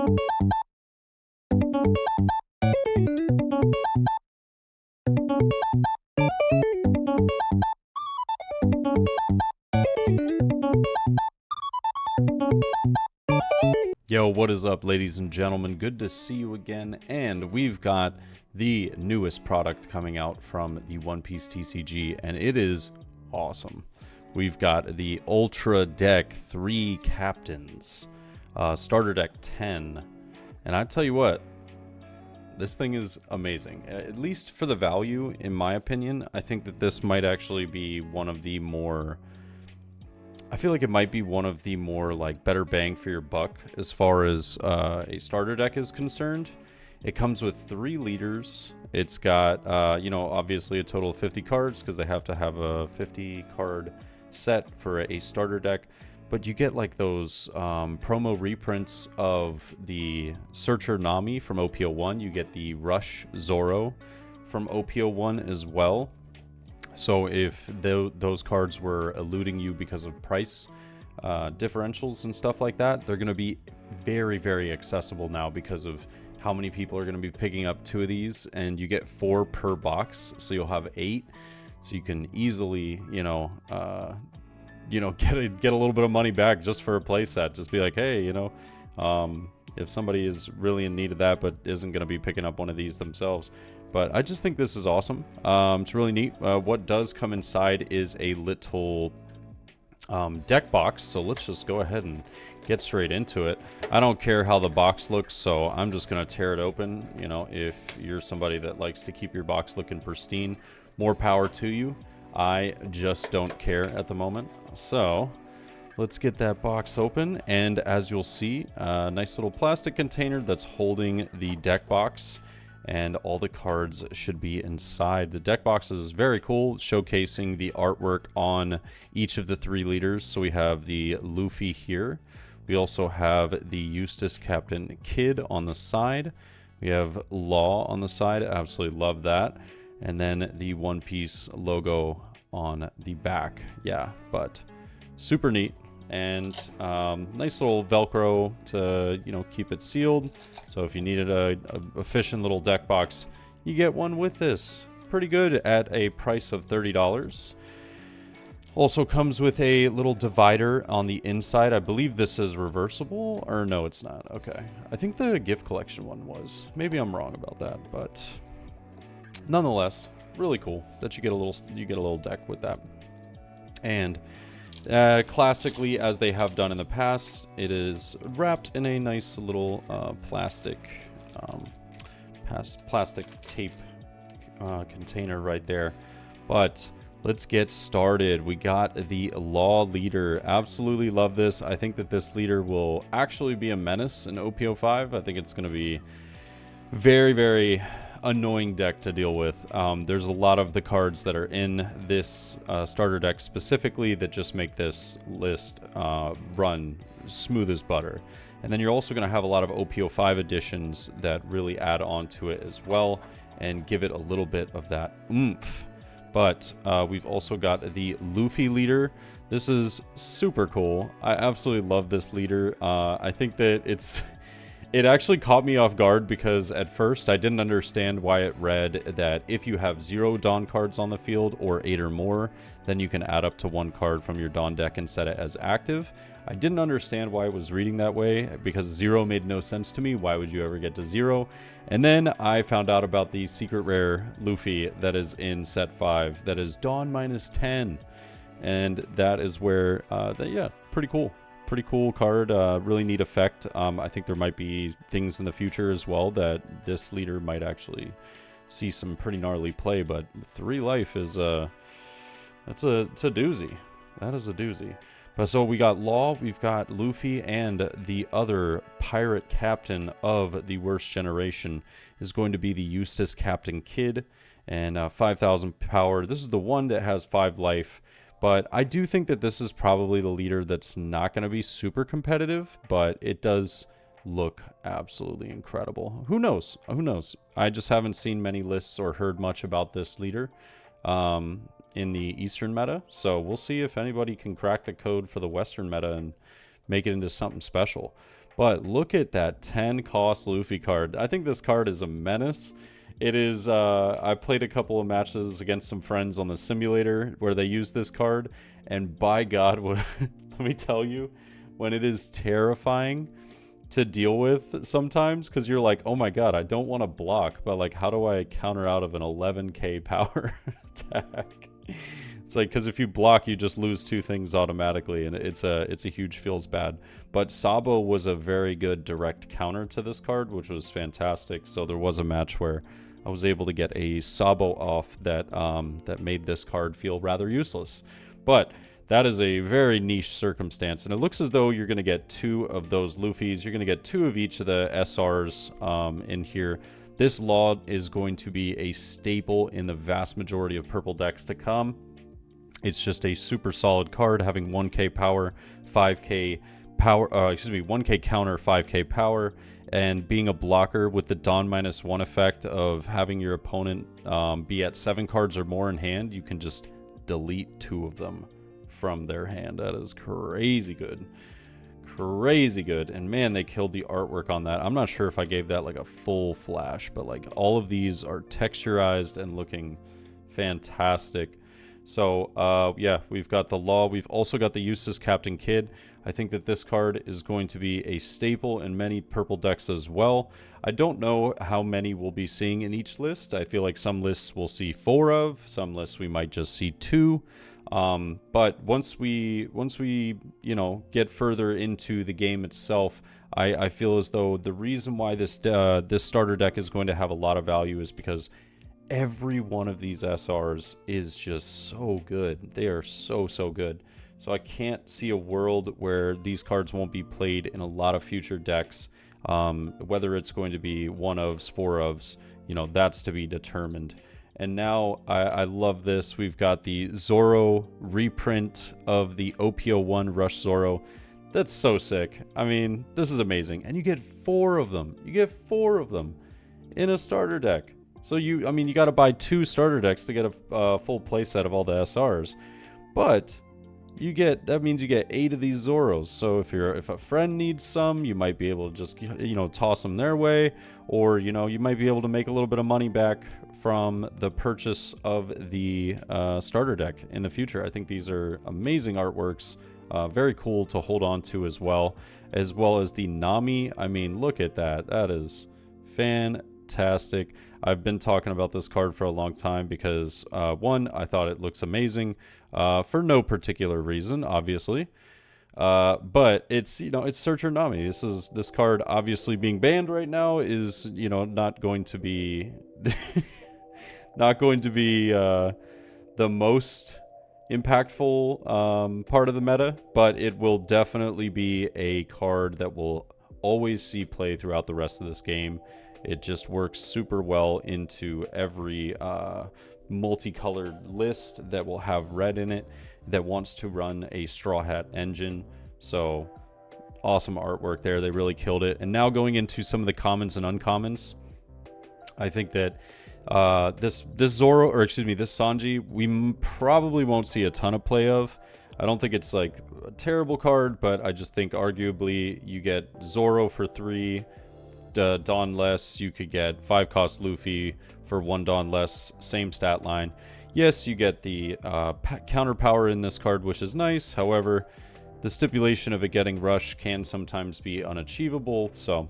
Yo, what is up, ladies and gentlemen? Good to see you again, and we've got the newest product coming out from the One Piece TCG, and it is awesome. We've got the Ultra Deck 3 Captains, Starter Deck 10, and I tell you what, this thing is amazing. At least for the value, in my opinion. I think that this might actually be one of the more... I feel like it might be one of the more like better bang for your buck as far as a starter deck is concerned. It comes with 3 leaders. It's got, you know, obviously a total of 50 cards because they have to have a 50 card set for a starter deck. But you get like those promo reprints of the Searcher Nami from OP01. You get the Rush Zoro from OP01 as well. So if those cards were eluding you because of price differentials and stuff like that, they're going to be very, very accessible now because of how many people are going to be picking up 2 of these, and you get 4 per box, so you'll have 8. So you can easily, get a little bit of money back just for a playset. Just be like, hey, if somebody is really in need of that but isn't going to be picking up one of these themselves. But I just think this is awesome. It's really neat. What does come inside is a little deck box. So let's just go ahead and get straight into it. I don't care how the box looks, so I'm just going to tear it open. You know, if you're somebody that likes to keep your box looking pristine, more power to you. I just don't care at the moment. So let's get that box open. And as you'll see, a nice little plastic container that's holding the deck box. And all the cards should be inside. The deck box is very cool, showcasing the artwork on each of the 3 leaders. So we have the Luffy here. We also have the Eustace Captain Kid on the side. We have Law on the side. Absolutely love that. And then the One Piece logo on the back. Yeah, but super neat. And nice little Velcro to keep it sealed. So if you needed a efficient little deck box, you get one with this. Pretty good at a price of $30. Also comes with a little divider on the inside. I believe this is reversible, or no, it's not. Okay, I think the gift collection one was. Maybe I'm wrong about that, but nonetheless, really cool that you get a little deck with that. And classically, as they have done in the past, it is wrapped in a nice little plastic tape container right there. But let's get started. We got the Law leader. Absolutely love this. I think that this leader will actually be a menace in OP05. I think it's going to be very, very annoying deck to deal with. There's a lot of the cards that are in this starter deck specifically that just make this list run smooth as butter. And then you're also going to have a lot of OP05 additions that really add on to it as well and give it a little bit of that oomph. But we've also got the Luffy leader. This is super cool. I absolutely love this leader. I think that it actually caught me off guard because at first I didn't understand why it read that if you have 0 Dawn cards on the field or 8 or more, then you can add up to 1 card from your Dawn deck and set it as active. I didn't understand why it was reading that way because 0 made no sense to me. Why would you ever get to 0? And then I found out about the secret rare Luffy that is in set 5 that is Dawn -10. And that is where, yeah, pretty cool. Pretty cool card, really neat effect. I think there might be things in the future as well that this leader might actually see some pretty gnarly play, but 3 life is it's a doozy. That is a doozy. But so we got Law, we've got Luffy, and the other pirate captain of the worst generation is going to be the Eustace Captain Kid, and 5,000 power. This is the one that has 5 life. But I do think that this is probably the leader that's not going to be super competitive, but it does look absolutely incredible. Who knows? Who knows? I just haven't seen many lists or heard much about this leader in the Eastern meta. So we'll see if anybody can crack the code for the Western meta and make it into something special. But look at that 10 cost Luffy card. I think this card is a menace. It is, I played a couple of matches against some friends on the simulator where they used this card, and by God, what, let me tell you, when it is terrifying to deal with sometimes, because you're like, oh my God, I don't want to block, but like, how do I counter out of an 11k power attack? It's like, because if you block, you just lose 2 things automatically, and it's a huge feels bad. But Sabo was a very good direct counter to this card, which was fantastic. So there was a match where I was able to get a Sabo off that that made this card feel rather useless. But that is a very niche circumstance, and it looks as though you're going to get 2 of those Luffys. You're going to get 2 of each of the SRs in here. This Law is going to be a staple in the vast majority of purple decks to come. It's just a super solid card, having 1k power, 5k power, 1k counter, 5k power, and being a blocker with the Dawn -1 effect of having your opponent be at 7 cards or more in hand. You can just delete 2 of them from their hand. That is crazy good. Crazy good. And man, they killed the artwork on that. I'm not sure if I gave that like a full flash, but like all of these are texturized and looking fantastic. So yeah, we've got the Law. We've also got the Eustace Captain Kidd. I think that this card is going to be a staple in many purple decks as well. I don't know how many we'll be seeing in each list. I feel like some lists we'll see 4 of, some lists we might just see 2. But once we you know, get further into the game itself, I feel as though the reason why this this starter deck is going to have a lot of value is because every one of these SRs is just so good. They are so good. So I can't see a world where these cards won't be played in a lot of future decks. Whether it's going to be 1-ofs, 4-ofs, you know, that's to be determined. And now I love this. We've got the Zoro reprint of the OP01 Rush Zoro. That's so sick. I mean, this is amazing. And you get 4 of them. You get 4 of them in a starter deck. So you got to buy 2 starter decks to get a full playset of all the SRs. But that means you get 8 of these Zoros. So if a friend needs some, you might be able to just, you know, toss them their way, or, you know, you might be able to make a little bit of money back from the purchase of the starter deck in the future. I think these are amazing artworks, very cool to hold on to as well as the Nami. I mean, look at that. That is fantastic. I've been talking about this card for a long time because, one, I thought it looks amazing for no particular reason, obviously. But it's, you know, it's Searcher Nami. This card obviously being banned right now is, you know, not going to be the most impactful part of the meta, but it will definitely be a card that will always see play throughout the rest of this game. It just works super well into every multicolored list that will have red in it that wants to run a Straw Hat engine. So awesome artwork there. They really killed it. And now going into some of the commons and uncommons, I think that this Zoro, or excuse me, this Sanji, we probably won't see a ton of play of. I don't think it's like a terrible card, but I just think arguably you get Zoro for 3 Dawn less. You could get 5 cost Luffy for 1 Dawn less, same stat line. Yes, you get the counter power in this card, which is nice. However, the stipulation of it getting rush can sometimes be unachievable. So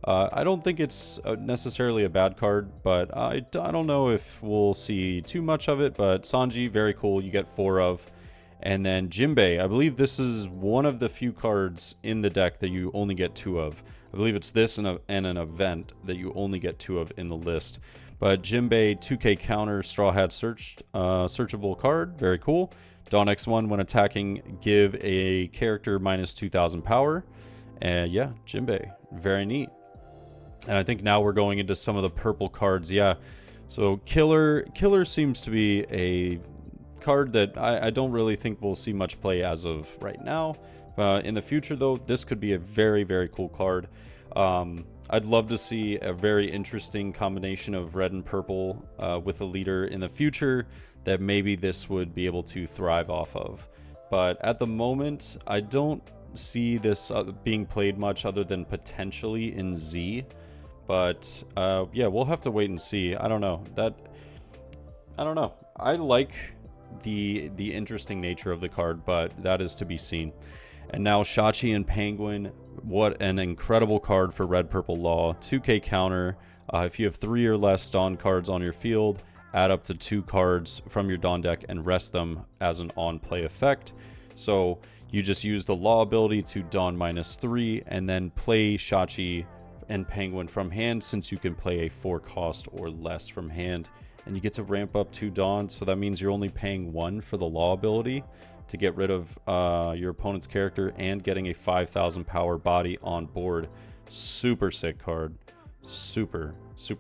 I don't think it's necessarily a bad card, but I don't know if we'll see too much of it. But Sanji, very cool. You get 4 of. And then Jinbei, I believe this is one of the few cards in the deck that you only get 2 of. I believe it's this and an event that you only get 2 of in the list. But Jinbei, 2k counter, Straw Hat searchable card, very cool. Dawn X1, when attacking, give a character minus 2,000 power. And yeah, Jinbei, very neat. And I think now we're going into some of the purple cards. Yeah, so Killer seems to be a card that I don't really think we'll see much play as of right now. In the future, though, this could be a very, very cool card. I'd love to see a very interesting combination of red and purple with a leader in the future that maybe this would be able to thrive off of. But at the moment, I don't see this being played much other than potentially in Z. But yeah, we'll have to wait and see. I don't know. I don't know. I like the interesting nature of the card, but that is to be seen. And now Shachi and Penguin, what an incredible card for Red Purple Law. 2k counter. If you have 3 or less Dawn cards on your field, add up to 2 cards from your Dawn deck and rest them as an on-play effect. So you just use the Law ability to Dawn -3 and then play Shachi and Penguin from hand, since you can play a 4 cost or less from hand. And you get to ramp up 2 Dawn, so that means you're only paying 1 for the Law ability to get rid of your opponent's character and getting a 5,000 power body on board. Super sick card. Super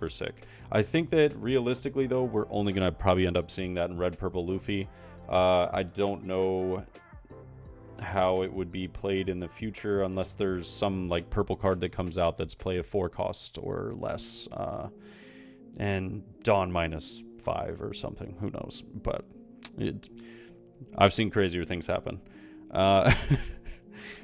sick. I think that realistically though, we're only gonna probably end up seeing that in Red Purple Luffy. I don't know how it would be played in the future unless there's some like purple card that comes out that's play a 4 cost or less, and Dawn -5 or something. Who knows? But I've seen crazier things happen.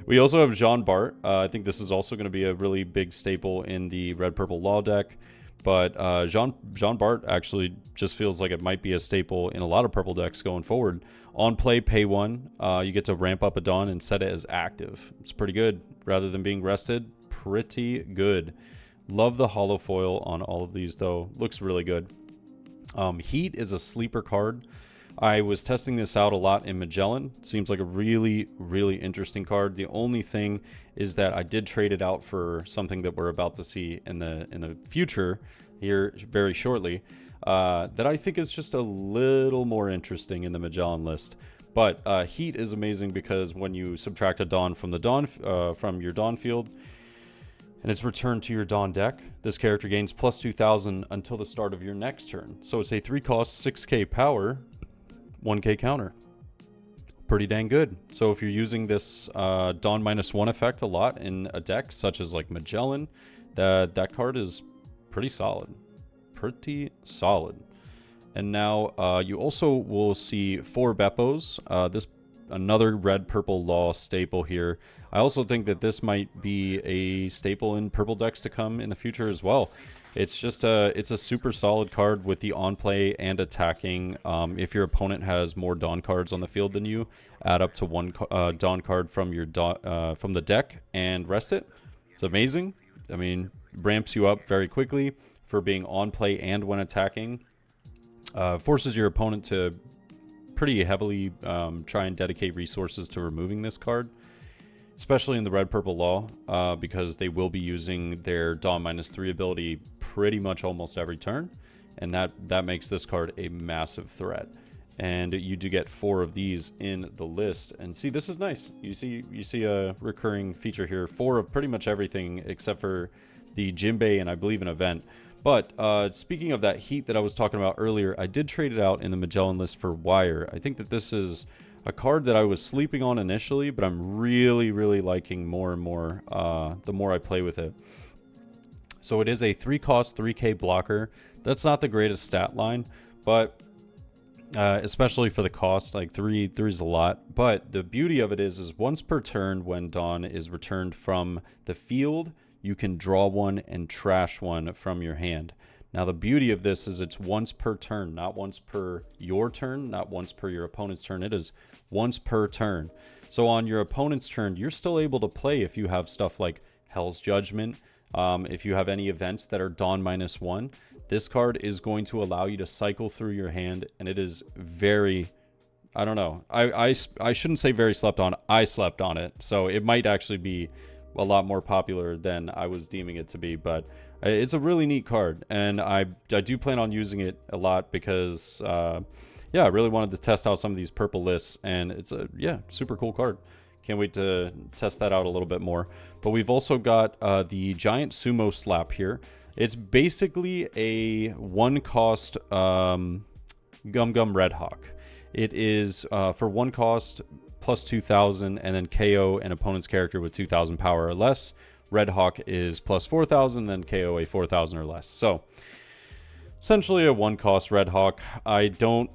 We also have Jean Bart. I think this is also going to be a really big staple in the Red Purple Law deck. But Jean Bart actually just feels like it might be a staple in a lot of purple decks going forward. On play, pay 1. You get to ramp up a Dawn and set it as active. It's pretty good. Rather than being rested, pretty good. Love the holo foil on all of these though. Looks really good. Heat is a sleeper card. I was testing this out a lot in Magellan. Seems like a really interesting card. The only thing is that I did trade it out for something that we're about to see in the future here very shortly, that I think is just a little more interesting in the Magellan list. But Heat is amazing because when you subtract a Dawn from the from your Dawn field, and it's returned to your Dawn deck, this character gains plus 2,000 until the start of your next turn. So it's a 3 cost, 6k power, 1k counter. Pretty dang good. So if you're using this Dawn -1 effect a lot in a deck such as like Magellan, that card is pretty solid. Pretty solid. And now you also will see 4 Beppos. This another Red Purple Law staple here. I also think that this might be a staple in purple decks to come in the future as well. It's just it's a super solid card with the on play and attacking. If your opponent has more Dawn cards on the field than you, add up to 1 Dawn card from your from the deck and rest it. It's amazing. I mean, ramps you up very quickly for being on play and when attacking. Forces your opponent to pretty heavily try and dedicate resources to removing this card, especially in the Red Purple Law, because they will be using their Dawn -3 ability pretty much almost every turn, and that makes this card a massive threat. And you do get 4 of these in the list. And see, this is nice. You see a recurring feature here, 4 of pretty much everything except for the Jinbei and I believe an event. But speaking of that Heat that I was talking about earlier, I did trade it out in the Magellan list for Wire. I think that this is a card that I was sleeping on initially, but I'm really liking more and more the more I play with it. So it is a 3 cost, 3k blocker. That's not the greatest stat line, but especially for the cost, like 3 is a lot. But the beauty of it is once per turn when Dawn is returned from the field, you can draw 1 and trash 1 from your hand. Now, the beauty of this is it's once per turn, not once per your turn, not once per your opponent's turn. It is once per turn. So on your opponent's turn, you're still able to play if you have stuff like Hell's Judgment. If you have any events that are Dawn -1, this card is going to allow you to cycle through your hand, and it is very, I don't know. I shouldn't say very slept on. I slept on it. So it might actually be a lot more popular than I was deeming it to be, but it's a really neat card, and I do plan on using it a lot because yeah, I really wanted to test out some of these purple lists, and it's a super cool card. Can't wait to test that out a little bit more. But we've also got the Giant Sumo Slap here. It's basically a 1 cost Gum Gum Red Hawk. It is for 1 cost plus 2,000 and then KO an opponent's character with 2,000 power or less. Red Hawk is plus 4,000, then KO a 4,000 or less. So essentially a 1 cost Red Hawk. I don't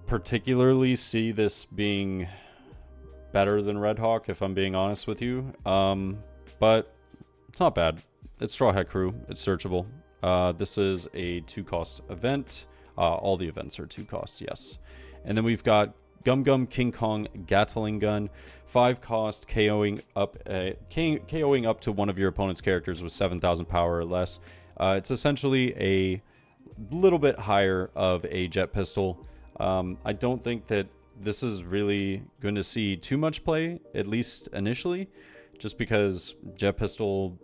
particularly see this being better than Red Hawk, if I'm being honest with you. But it's not bad. It's Straw Hat Crew. It's searchable. This is a 2-cost event. All the events are 2 costs, yes. And then we've got Gum Gum King Kong Gatling Gun, 5 cost, KOing up to one of your opponent's characters with 7,000 power or less. It's essentially a little bit higher of a jet pistol. I don't think that this is really going to see too much play, at least initially, just because jet pistol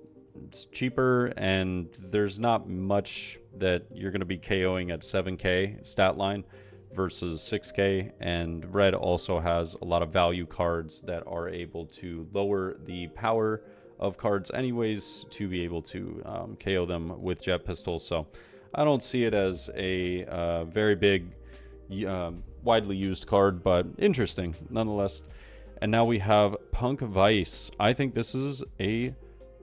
is cheaper and there's not much that you're going to be KOing at 7k stat line versus 6k, and red also has a lot of value cards that are able to lower the power of cards anyways to be able to KO them with jet pistols. So I don't see it as a very big widely used card, but interesting nonetheless. And now we have Punk Vice. I think this is a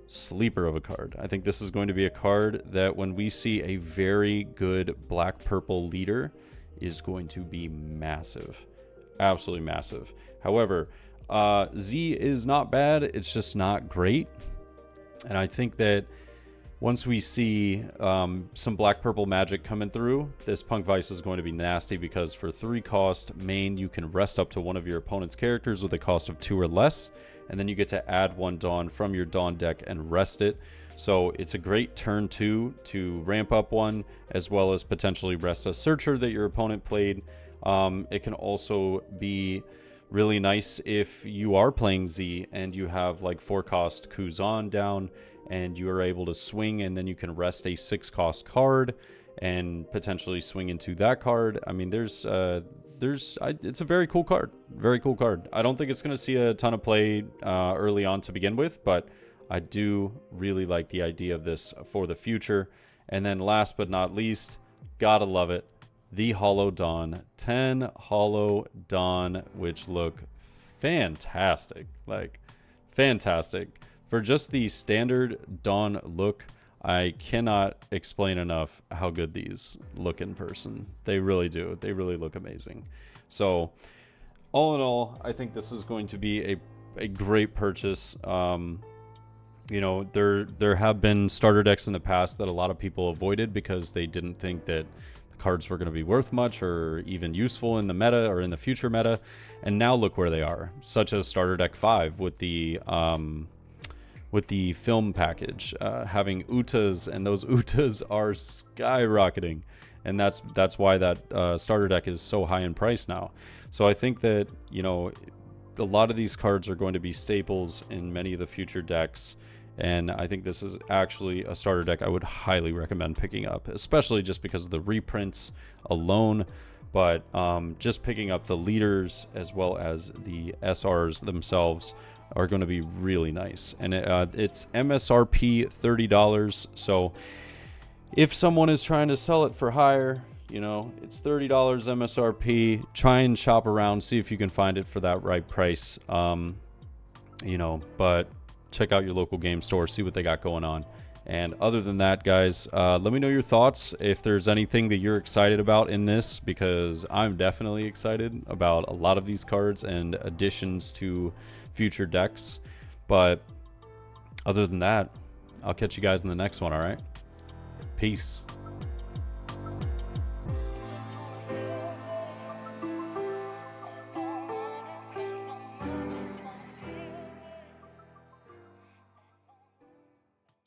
sleeper of a card. I think this is going to be a card that when we see a very good black-purple leader is going to be massive. Absolutely massive. However, Z is not bad. It's just not great. And I think that once we see some black-purple magic coming through, this Punk Vice is going to be nasty because for 3 cost main, you can rest up to one of your opponent's characters with a cost of 2 or less, and then you get to add 1 Dawn from your Dawn deck and rest it. So it's a great turn 2 to ramp up 1, as well as potentially rest a Searcher that your opponent played. It can also be really nice if you are playing Z and you have like 4 cost Kuzan down and you are able to swing, and then you can rest a 6 cost card and potentially swing into that card. I mean, it's a very cool card. Very cool card. I don't think it's going to see a ton of play early on to begin with, but I do really like the idea of this for the future. And then last but not least, gotta love it, the Hollow Dawn. 10 Hollow Dawn, which look fantastic. Like, fantastic. For just the standard Dawn look, I cannot explain enough how good these look in person. They really do. They really look amazing. So, all in all, I think this is going to be a great purchase. You know, there have been starter decks in the past that a lot of people avoided because they didn't think that the cards were going to be worth much or even useful in the meta or in the future meta. And now look where they are, such as starter deck 5 with the film package, having Utas, and those Utas are skyrocketing. And that's why that starter deck is so high in price now. So I think that, you know, a lot of these cards are going to be staples in many of the future decks. And I think this is actually a starter deck I would highly recommend picking up, especially just because of the reprints alone. But just picking up the leaders as well as the SRs themselves are going to be really nice. And it's MSRP $30. So if someone is trying to sell it for higher, you know, it's $30 MSRP. Try and shop around, see if you can find it for that right price. You know, but check out your local game store, see what they got going on. And other than that, guys, let me know your thoughts if there's anything that you're excited about in this, because I'm definitely excited about a lot of these cards and additions to future decks. But other than that, I'll catch you guys in the next one. All right, peace.